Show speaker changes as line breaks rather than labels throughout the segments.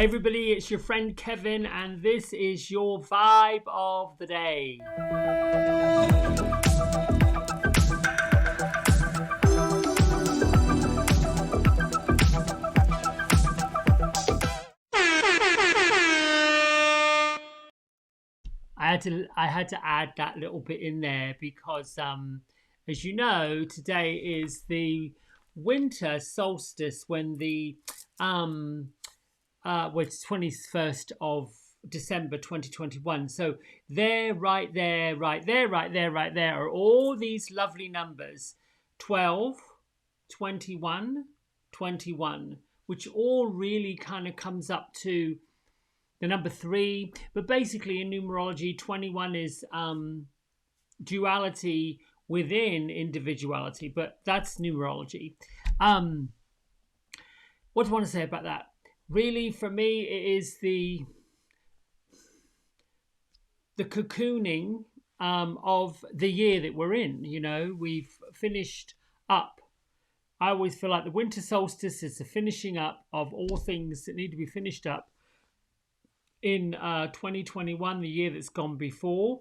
Hey everybody, it's your friend Kevin, and this is your vibe of the day. I had to add that little bit in there because, as you know, today is the winter solstice when the was 21st of December 2021. So right there are all these lovely numbers 12, 21, 21, which all really kind of comes up to the number 3. But basically in numerology, 21 is duality within individuality, but that's numerology. What do I want to say about that? Really, for me, it is the cocooning of the year that we're in. You know, we've finished up. I always feel like the winter solstice is the finishing up of all things that need to be finished up in 2021, the year that's gone before.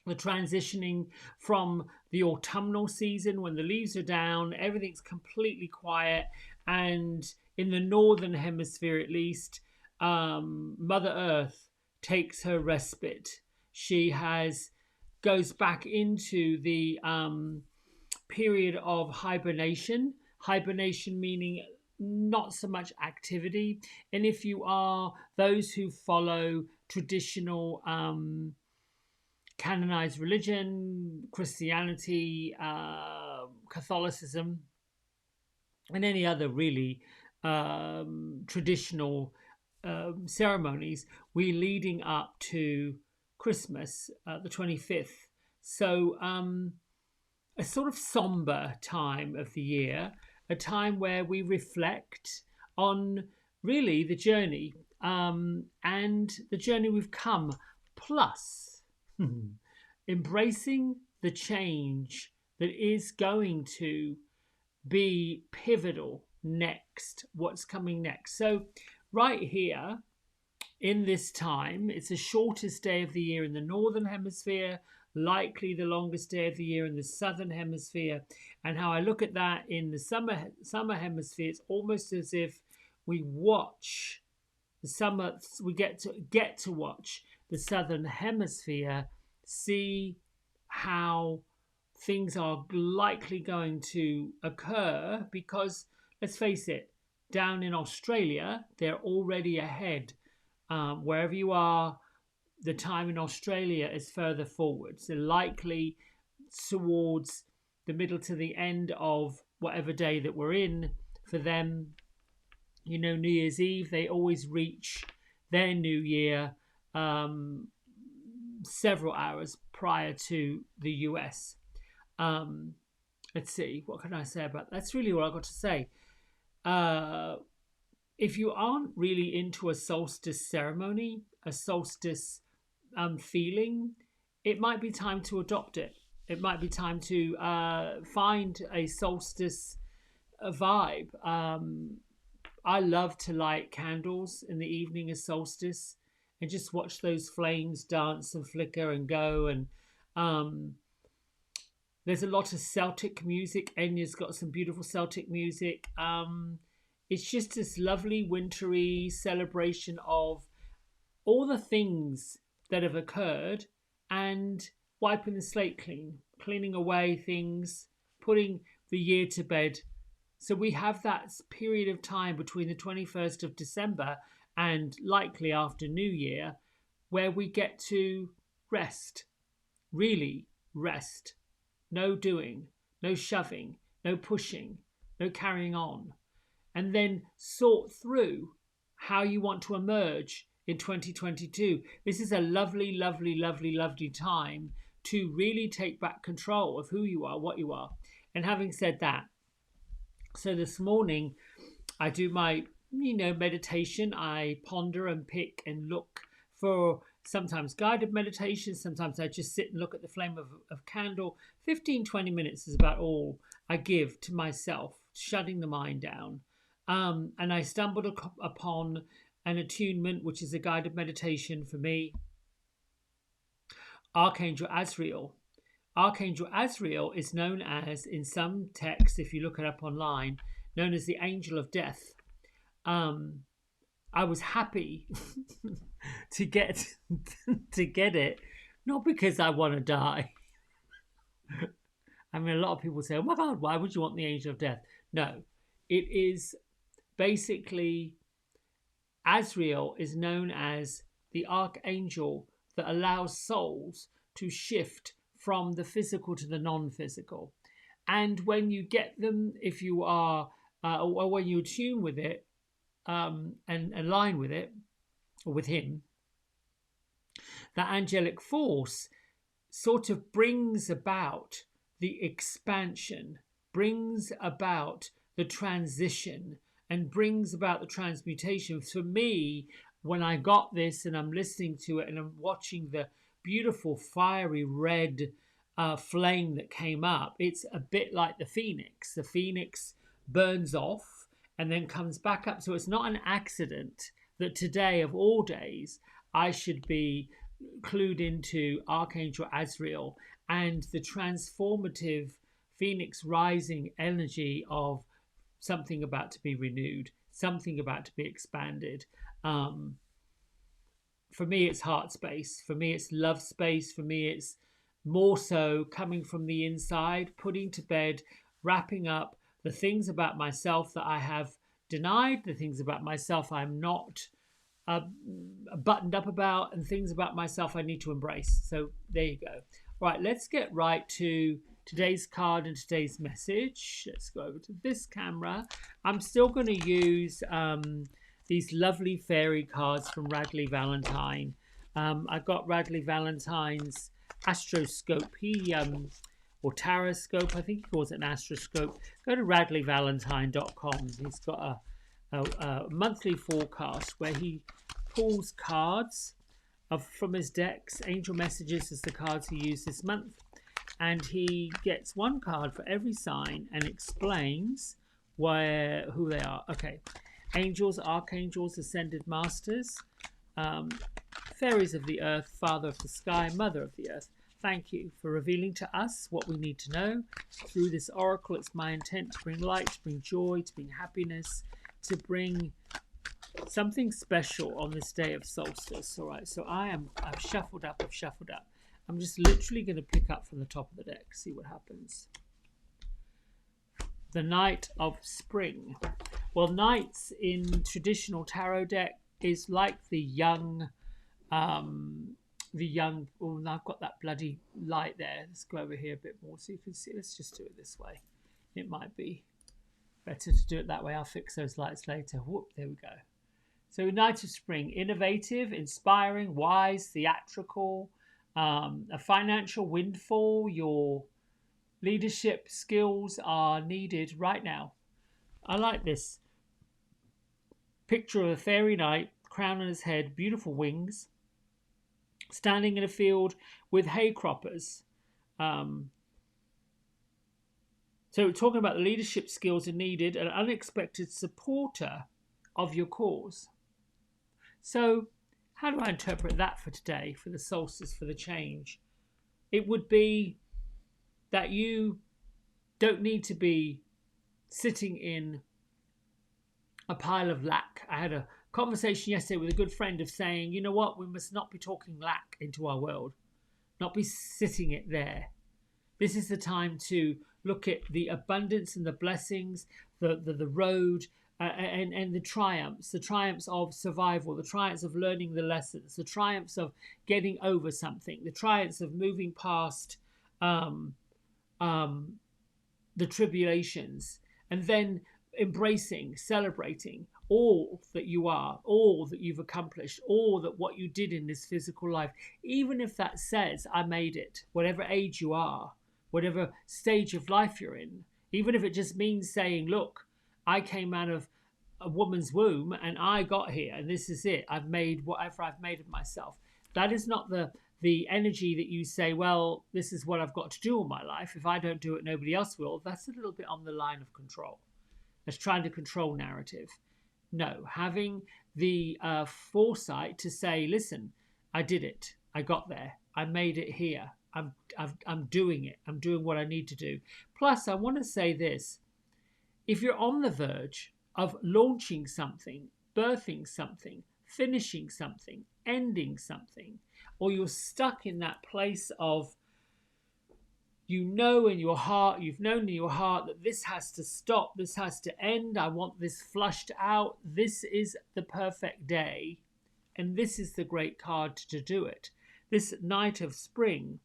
The transitioning from the autumnal season when the leaves are down, everything's completely quiet, and in the northern hemisphere at least, Mother Earth takes her respite. She goes back into the period of hibernation. Hibernation meaning not so much activity. And if you are those who follow traditional canonized religion, Christianity, Catholicism, and any other really traditional ceremonies, we're leading up to Christmas, the 25th. So a sort of somber time of the year, a time where we reflect on really the journey and the journey we've come, plus embracing the change that is going to be pivotal next, what's coming next. So right here in this time, it's the shortest day of the year in the northern hemisphere, likely the longest day of the year in the southern hemisphere. And how I look at that in the summer hemisphere, it's almost as if we watch the summer, we get to watch the southern hemisphere, see how things are likely going to occur, because let's face it, down in Australia, they're already ahead. Wherever you are, the time in Australia is further forward. So likely towards the middle to the end of whatever day that we're in. For them, you know, New Year's Eve, they always reach their new year several hours prior to the US. Let's see, what can I say about that? That's really what I've got to say. If you aren't really into a solstice ceremony, a solstice feeling, it might be time to adopt it. It might be time to find a solstice vibe. I love to light candles in the evening as solstice and just watch those flames dance and flicker and go. And there's a lot of Celtic music. Enya's got some beautiful Celtic music. It's just this lovely wintry celebration of all the things that have occurred and wiping the slate clean, cleaning away things, putting the year to bed. So we have that period of time between the 21st of December and likely after New Year where we get to rest, really rest. No doing, no shoving, no pushing, no carrying on. And then sort through how you want to emerge in 2022. This is a lovely, lovely, lovely, lovely time to really take back control of who you are, what you are. And having said that, so this morning I do my, meditation. I ponder and pick and look for sometimes guided meditation. Sometimes I just sit and look at the flame of candle. 15, 20 minutes is about all I give to myself, shutting the mind down. And I stumbled upon an attunement, which is a guided meditation for me, Archangel Azrael. Archangel Azrael is known as, in some texts, if you look it up online, known as the angel of death. I was happy to get to get it, not because I want to die. I mean, a lot of people say, "Oh my God, why would you want the angel of death?" No, it is basically Azrael is known as the archangel that allows souls to shift from the physical to the non-physical. And when you get them, if you are, or when you attune with it, and align with it, or with him, that angelic force sort of brings about the expansion, brings about the transition, and brings about the transmutation. For me, when I got this and I'm listening to it and I'm watching the beautiful fiery red flame that came up, it's a bit like the phoenix. The phoenix burns off and then comes back up. So it's not an accident that today, of all days, I should be clued into Archangel Azrael and the transformative phoenix rising energy of something about to be renewed, something about to be expanded. For me, it's heart space. For me, it's love space. For me, it's more so coming from the inside, putting to bed, wrapping up the things about myself that I have denied, the things about myself I'm not buttoned up about, and things about myself I need to embrace. So there you go. Right, let's get right to today's card and today's message. Let's go over to this camera. I'm still going to use these lovely fairy cards from Radley Valentine. I got Radley Valentine's astroscope. Or taroscope, I think he calls it an astroscope. Go to radleyvalentine.com. He's got a monthly forecast where he pulls cards from his decks. Angel Messages is the cards he used this month. And he gets one card for every sign and explains who they are. Okay. Angels, archangels, ascended masters, fairies of the earth, father of the sky, mother of the earth. Thank you for revealing to us what we need to know. Through this oracle, it's my intent to bring light, to bring joy, to bring happiness, to bring something special on this day of solstice. All right, so I've shuffled up. I'm just literally going to pick up from the top of the deck, see what happens. The Knight of Spring. Well, knights in traditional tarot deck is like the young. Oh, I've got that bloody light there. Let's go over here a bit more so you can see. Let's just do it this way. It might be better to do it that way. I'll fix those lights later. Whoop, there we go. So Knight of Spring, innovative, inspiring, wise, theatrical, a financial windfall. Your leadership skills are needed right now. I like this picture of a fairy knight, crown on his head, beautiful wings, standing in a field with hay croppers. So talking about the leadership skills are needed, an unexpected supporter of your cause. So how do I interpret that for today, for the solstice, for the change? It would be that you don't need to be sitting in a pile of lack. I had a conversation yesterday with a good friend of saying, you know what, we must not be talking lack into our world, not be sitting it there. This is the time to look at the abundance and the blessings, the road, and the triumphs of survival, the triumphs of learning the lessons, the triumphs of getting over something, the triumphs of moving past the tribulations, and then embracing, celebrating all that you are, all that you've accomplished, all that what you did in this physical life, even if that says I made it, whatever age you are, whatever stage of life you're in, even if it just means saying, look, I came out of a woman's womb and I got here and this is it. I've made whatever I've made of myself. That is not the energy that you say, well, this is what I've got to do all my life. If I don't do it, nobody else will. That's a little bit on the line of control. as trying to control narrative. No, having the foresight to say, listen, I did it. I got there. I made it here. I'm doing it. I'm doing what I need to do. Plus, I want to say this. If you're on the verge of launching something, birthing something, finishing something, ending something, or you're stuck in that place of, you know in your heart, you've known in your heart that this has to stop, this has to end, I want this flushed out, this is the perfect day, and this is the great card to do it. This night of spring,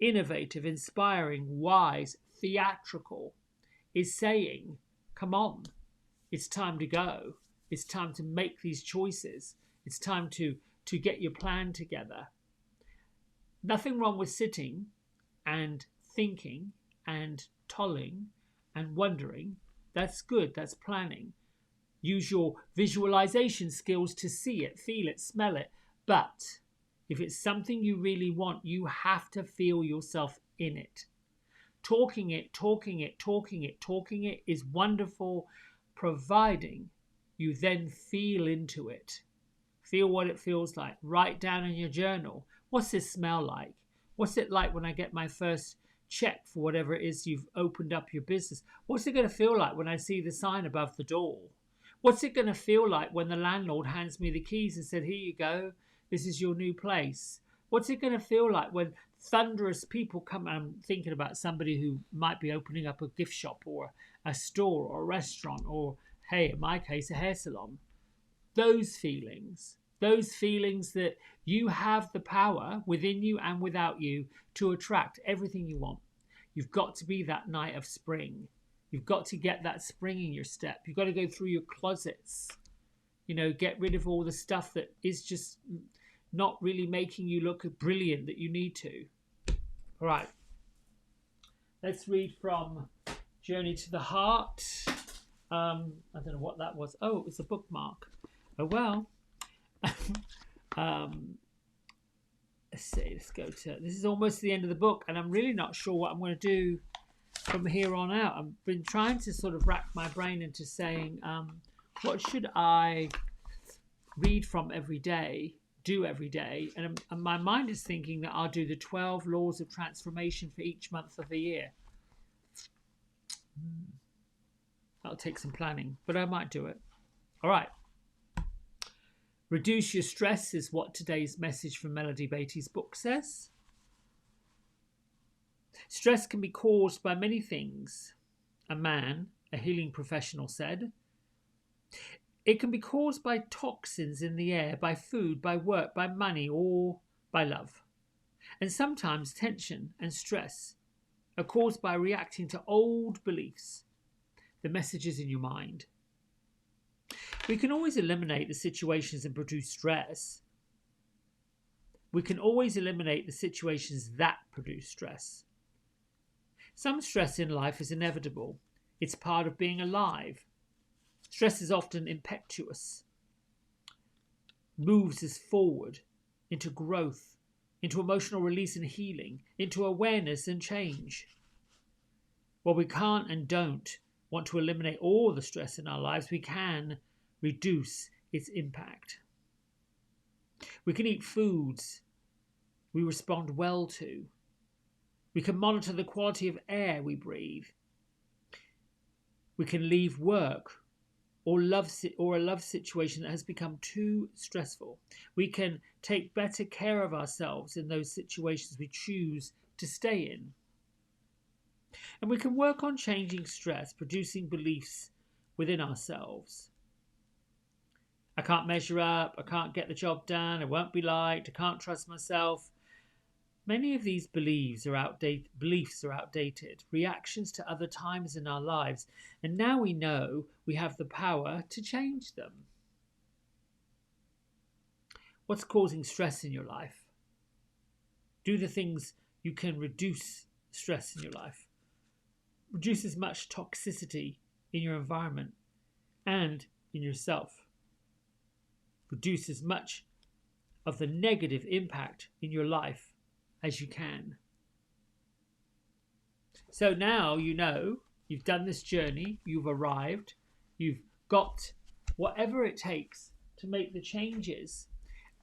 innovative, inspiring, wise, theatrical, is saying, come on, it's time to go. It's time to make these choices. It's time to get your plan together. Nothing wrong with sitting and thinking and tolling and wondering. That's good. That's planning. Use your visualization skills to see it, feel it, smell it. But if it's something you really want, you have to feel yourself in it. Talking it is wonderful, providing you then feel into it. Feel what it feels like. Write down in your journal. What's this smell like? What's it like when I get my first check for whatever it is you've opened up your business? What's it going to feel like when I see the sign above the door? What's it going to feel like when the landlord hands me the keys and said, here you go, this is your new place? What's it going to feel like when thunderous people come? I'm thinking about somebody who might be opening up a gift shop or a store or a restaurant or, hey, in my case, a hair salon. Those feelings that you have the power within you and without you to attract everything you want. You've got to be that night of spring. You've got to get that spring in your step. You've got to go through your closets. Get rid of all the stuff that is just not really making you look brilliant that you need to. All right. Let's read from Journey to the Heart. I don't know what that was. Oh, it was a bookmark. Oh, well. Let's see. Let's go to... This is almost the end of the book, and I'm really not sure what I'm going to do from here on out. I've been trying to sort of rack my brain into saying, what should I read from every day, do every day? And my mind is thinking that I'll do the 12 laws of transformation for each month of the year. That'll take some planning, but I might do it. All right. Reduce your stress is what today's message from Melody Beatty's book says. Stress can be caused by many things, a healing professional, said. It can be caused by toxins in the air, by food, by work, by money, or by love. And sometimes tension and stress are caused by reacting to old beliefs, the messages in your mind. We can always eliminate the situations that produce stress. We can always eliminate the situations that produce stress. Some stress in life is inevitable. It's part of being alive. Stress is often impetuous, moves us forward into growth, into emotional release and healing, into awareness and change. While we can't and don't want to eliminate all the stress in our lives, we can reduce its impact. We can eat foods we respond well to. We can monitor the quality of air we breathe. We can leave work or a love situation that has become too stressful. We can take better care of ourselves in those situations we choose to stay in. And we can work on changing stress, producing beliefs within ourselves. I can't measure up, I can't get the job done, I won't be liked, I can't trust myself. Many of these beliefs are outdated, reactions to other times in our lives, and now we know we have the power to change them. What's causing stress in your life? Do the things you can reduce stress in your life. Reduce as much toxicity in your environment and in yourself. Reduce as much of the negative impact in your life as you can. So now you know you've done this journey, you've arrived, You've got whatever it takes to make the changes.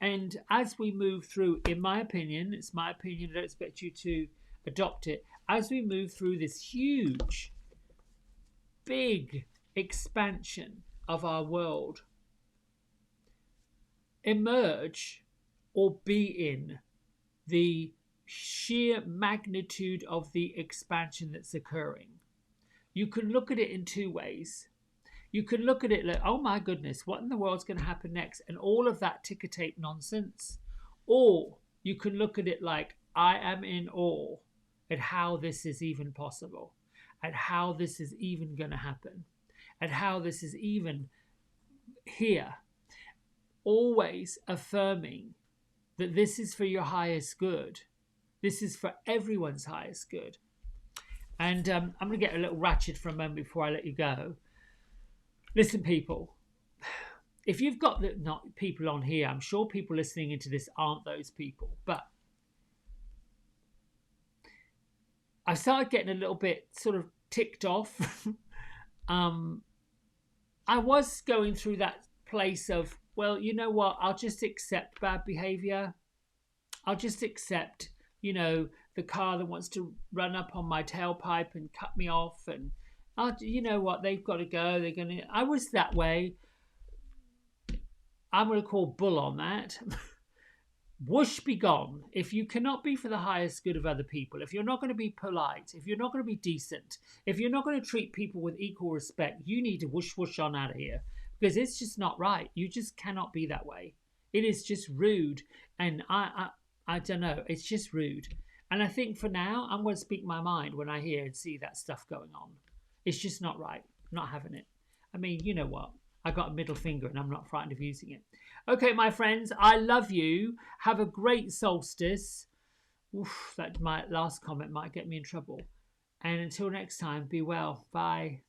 And as we move through, in my opinion, it's my opinion, I don't expect you to adopt it. As we move through this huge, big expansion of our world, emerge or be in the sheer magnitude of the expansion that's occurring. You can look at it in two ways. You can look at it like, oh my goodness, what in the world's going to happen next? And all of that ticker tape nonsense. Or you can look at it like, I am in awe at how this is even possible, at how this is even going to happen, at how this is even here. Always affirming that this is for your highest good. This is for everyone's highest good. And I'm going to get a little ratchet for a moment before I let you go. Listen, people, if you've got not people on here, I'm sure people listening into this aren't those people, but I started getting a little bit sort of ticked off. I was going through that place of, well, you know what, I'll just accept bad behavior. I'll just accept, the car that wants to run up on my tailpipe and cut me off, and you know what, they've got to go. I was that way. I'm going to call bull on that. Whoosh, be gone. If you cannot be for the highest good of other people, if you're not going to be polite, if you're not going to be decent, if you're not going to treat people with equal respect, you need to whoosh on out of here, because it's just not right. You just cannot be that way. It is just rude, and I don't know. It's just rude. And I think for now, I'm going to speak my mind when I hear and see that stuff going on. It's just not right. I'm not having it. I mean, you know what? I got a middle finger and I'm not frightened of using it. Okay, my friends, I love you. Have a great solstice. Oof, my last comment might get me in trouble. And until next time, be well. Bye.